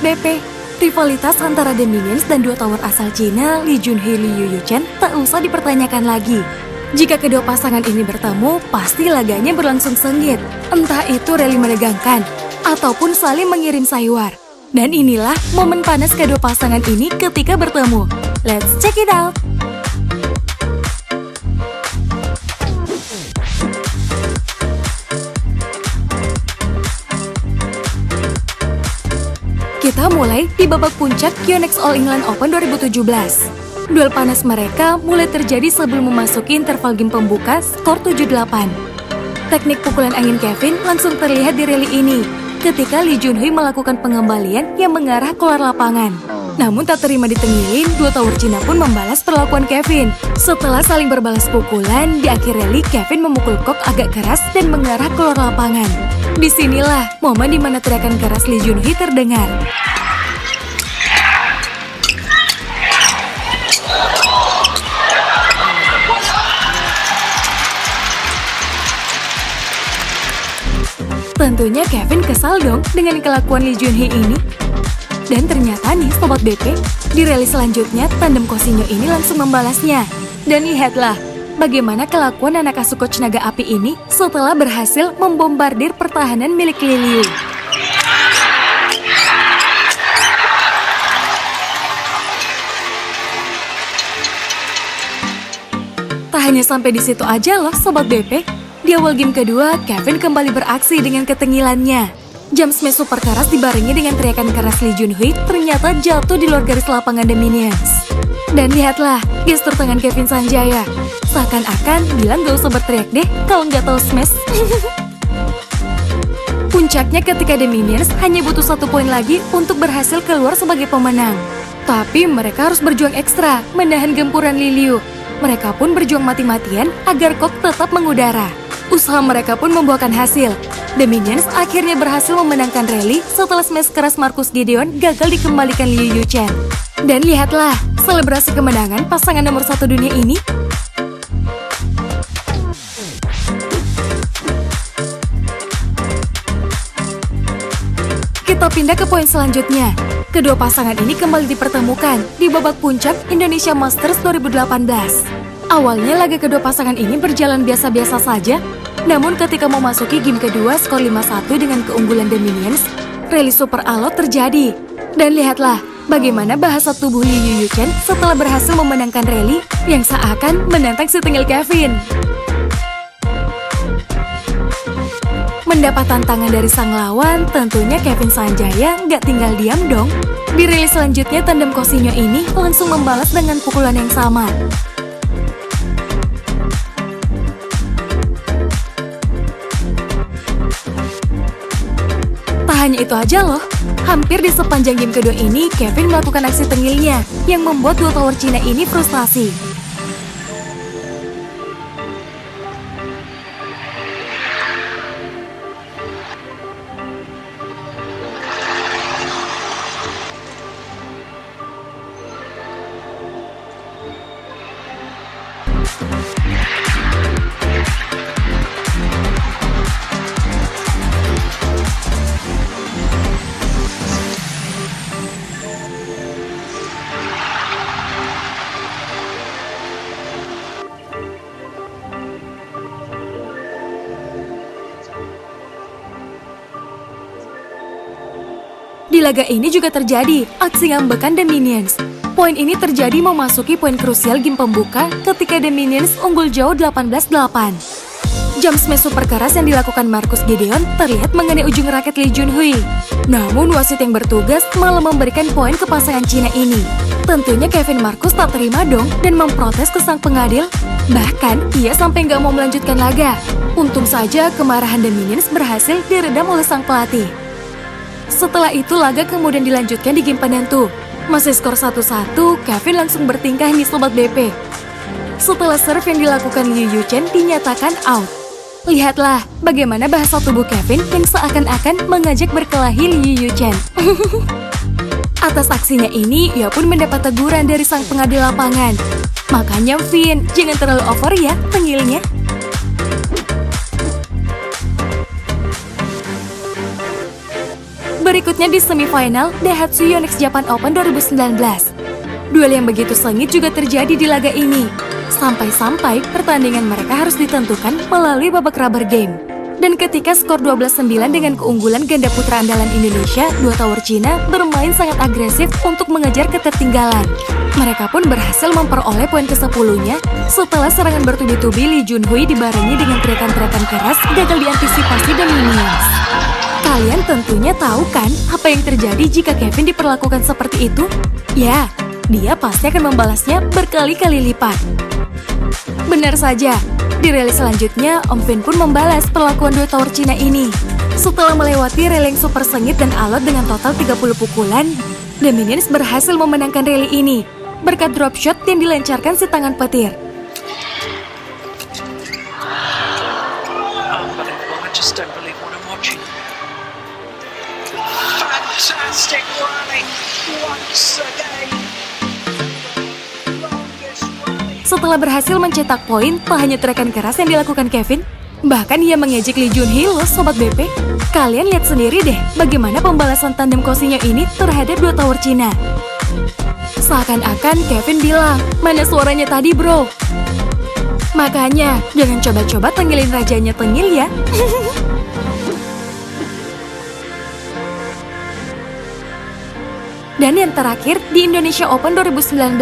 BP, rivalitas antara The Minions dan dua tower asal Cina, Lee Junhee Liu Yuchen, tak usah dipertanyakan lagi. Jika kedua pasangan ini bertemu, pasti laganya berlangsung sengit. Entah itu rally menegangkan, ataupun saling mengirim sayuar. Dan inilah momen panas kedua pasangan ini ketika bertemu. Let's check it out! Kita mulai di babak puncak Yonex All England Open 2017. Duel panas mereka mulai terjadi sebelum memasuki interval game pembuka skor 7-8. Teknik pukulan angin Kevin langsung terlihat di rally ini, ketika Lee Junhee melakukan pengembalian yang mengarah keluar lapangan. Namun tak terima ditengilin, dua tower Cina pun membalas perlakuan Kevin. Setelah saling berbalas pukulan, di akhir rally Kevin memukul kok agak keras dan mengarah keluar lapangan. Disinilah momen di mana teriakan keras Lee Junhee terdengar. Tentunya Kevin kesal dong dengan kelakuan Lee Junhee ini. Dan ternyata nih Sobat BP, di rally selanjutnya tandem Kosinyo ini langsung membalasnya. Dan lihatlah bagaimana kelakuan anak asuh coach naga api ini setelah berhasil membombardir pertahanan milik Lee Liu. Tak hanya sampai di situ aja loh Sobat BP. Di awal game kedua, Kevin kembali beraksi dengan ketengilannya. Jump smash super keras dibarengi dengan teriakan keras Lee Junhee ternyata jatuh di luar garis lapangan The Minions. Dan lihatlah gestur tangan Kevin Sanjaya. Seakan-akan bilang gak usah berteriak deh kalau nggak tahu smash. Puncaknya ketika The Minions hanya butuh 1 poin lagi untuk berhasil keluar sebagai pemenang. Tapi mereka harus berjuang ekstra menahan gempuran Lee Liu. Mereka pun berjuang mati-matian agar kok tetap mengudara. Usaha mereka pun membuahkan hasil. The Minions akhirnya berhasil memenangkan rally setelah smash keras Marcus Gideon gagal dikembalikan Liu Yuchen. Dan lihatlah, selebrasi kemenangan pasangan nomor 1 dunia ini. Kita pindah ke poin selanjutnya. Kedua pasangan ini kembali dipertemukan di babak puncak Indonesia Masters 2018. Awalnya laga kedua pasangan ini berjalan biasa-biasa saja, namun ketika memasuki game kedua skor 5-1 dengan keunggulan The Minions, rally super alot terjadi. Dan lihatlah bagaimana bahasa tubuh Liu Yuchen setelah berhasil memenangkan rally yang seakan menantang si tengil Kevin. Mendapat tantangan dari sang lawan, tentunya Kevin Sanjaya nggak tinggal diam dong. Di rally selanjutnya, tandem Kosinyo ini langsung membalas dengan pukulan yang sama. Tak hanya itu aja loh, hampir di sepanjang game kedua ini, Kevin melakukan aksi tengilnya yang membuat dua tower Cina ini frustasi. Di laga ini juga terjadi aksi ngambekan The Minions. Poin ini terjadi memasuki poin krusial game pembuka ketika The Minions unggul jauh 18-8. Jump smash super keras yang dilakukan Marcus Gideon terlihat mengenai ujung raket Lee Junhee. Namun wasit yang bertugas malah memberikan poin ke pasangan Cina ini. Tentunya Kevin Marcus tak terima dong dan memprotes ke sang pengadil. Bahkan ia sampai nggak mau melanjutkan laga. Untung saja kemarahan The Minions berhasil diredam oleh sang pelatih. Setelah itu laga kemudian dilanjutkan di game penentu. Masih skor 1-1, Kevin langsung bertingkah nih Sobat BP. Setelah serve yang dilakukan Liu Yuchen dinyatakan out. Lihatlah bagaimana bahasa tubuh Kevin yang seakan-akan mengajak berkelahi Liu Yuchen. Atas aksinya ini, ia pun mendapat teguran dari sang pengadil lapangan. Makanya Vin, jangan terlalu over ya tengilnya. Berikutnya di semifinal Daihatsu Yonex Japan Open 2019. Duel yang begitu sengit juga terjadi di laga ini. Sampai-sampai pertandingan mereka harus ditentukan melalui babak rubber game. Dan ketika skor 12-9 dengan keunggulan ganda putra andalan Indonesia, dua tower Cina bermain sangat agresif untuk mengejar ketertinggalan. Mereka pun berhasil memperoleh poin ke-10-nya setelah serangan bertubi-tubi Lee Junhui dibarengi dengan teriakan-teriakan keras gagal diantisipasi dan Minions. Kalian tentunya tahu kan apa yang terjadi jika Kevin diperlakukan seperti itu? Ya, dia pasti akan membalasnya berkali-kali lipat. Benar saja, di rally selanjutnya Om Vin pun membalas perlakuan dua tower Cina ini. Setelah melewati rally yang super sengit dan alot dengan total 30 pukulan, The Minions berhasil memenangkan rally ini berkat drop shot yang dilancarkan si tangan petir. I just don't believe what I'm watching. Fantastic rally once again. Setelah berhasil mencetak poin, tak hanya teriakan keras yang dilakukan Kevin, bahkan ia mengejek Lee Junhee loh Sobat BP. Kalian lihat sendiri deh bagaimana pembalasan tandem Kosinyo ini terhadap dua tower Cina. Seakan-akan Kevin bilang, mana suaranya tadi bro? Makanya, jangan coba-coba tengilin rajanya tengil ya. Dan yang terakhir di Indonesia Open 2019.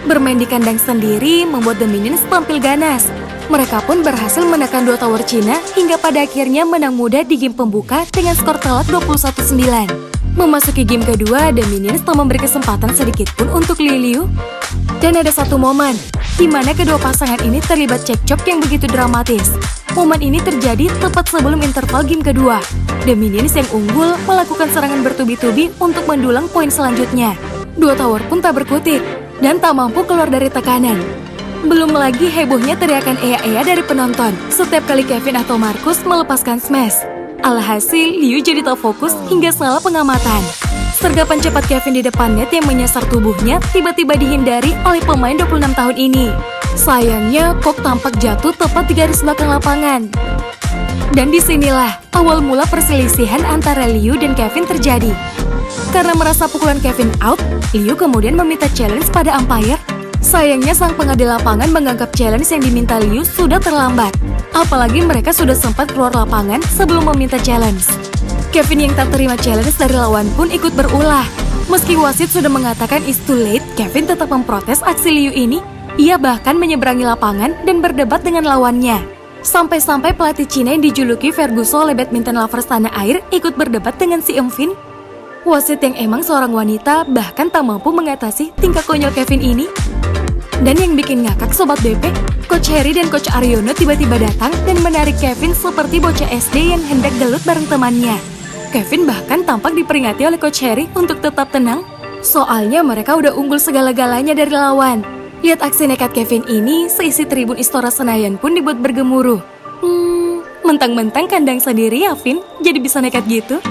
Bermain di kandang sendiri membuat The Minions tampil ganas. Mereka pun berhasil menekan dua tower Cina hingga pada akhirnya menang mudah di game pembuka dengan skor telak 21-9. Memasuki game kedua, The Minions tak memberi kesempatan sedikit pun untuk Lee Liu. Dan ada satu momen di mana kedua pasangan ini terlibat cekcok yang begitu dramatis. Momen ini terjadi tepat sebelum interval game kedua. The Minions yang unggul melakukan serangan bertubi-tubi untuk mendulang poin selanjutnya. Dua tower pun tak berkutik dan tak mampu keluar dari tekanan. Belum lagi hebohnya teriakan ea-ea dari penonton setiap kali Kevin atau Marcus melepaskan smash. Alhasil, Liu jadi tak fokus hingga salah pengamatan. Sergapan cepat Kevin di depan net yang menyasar tubuhnya tiba-tiba dihindari oleh pemain 26 tahun ini. Sayangnya, Kok tampak jatuh tepat di garis belakang lapangan. Dan disinilah awal mula perselisihan antara Liu dan Kevin terjadi. Karena merasa pukulan Kevin out, Liu kemudian meminta challenge pada umpire. Sayangnya sang pengadil lapangan menganggap challenge yang diminta Liu sudah terlambat. Apalagi mereka sudah sempat keluar lapangan sebelum meminta challenge. Kevin yang tak terima challenge dari lawan pun ikut berulah. Meski wasit sudah mengatakan it's too late, Kevin tetap memprotes aksi Liu ini. Ia bahkan menyeberangi lapangan dan berdebat dengan lawannya. Sampai-sampai pelatih Cina yang dijuluki Ferguson oleh badminton lovers tanah air ikut berdebat dengan si Om Vin. Wasit yang emang seorang wanita bahkan tak mampu mengatasi tingkah konyol Kevin ini. Dan yang bikin ngakak Sobat BP, Coach Harry dan Coach Aryono tiba-tiba datang dan menarik Kevin seperti bocah SD yang hendak gelut bareng temannya. Kevin bahkan tampak diperingati oleh Coach Harry untuk tetap tenang. Soalnya mereka udah unggul segala-galanya dari lawan. Lihat aksi nekat Kevin ini, seisi tribun Istora Senayan pun dibuat bergemuruh. Mentang-mentang kandang sendiri ya Vin, jadi bisa nekat gitu.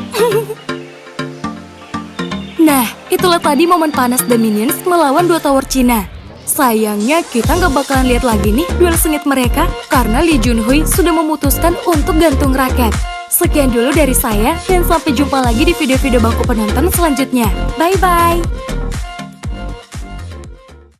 Nah, itulah tadi momen panas The Minions melawan dua tower Cina. Sayangnya kita nggak bakalan lihat lagi nih duel sengit mereka karena Lee Junhui sudah memutuskan untuk gantung raket. Sekian dulu dari saya dan sampai jumpa lagi di video-video bangku penonton selanjutnya. Bye-bye!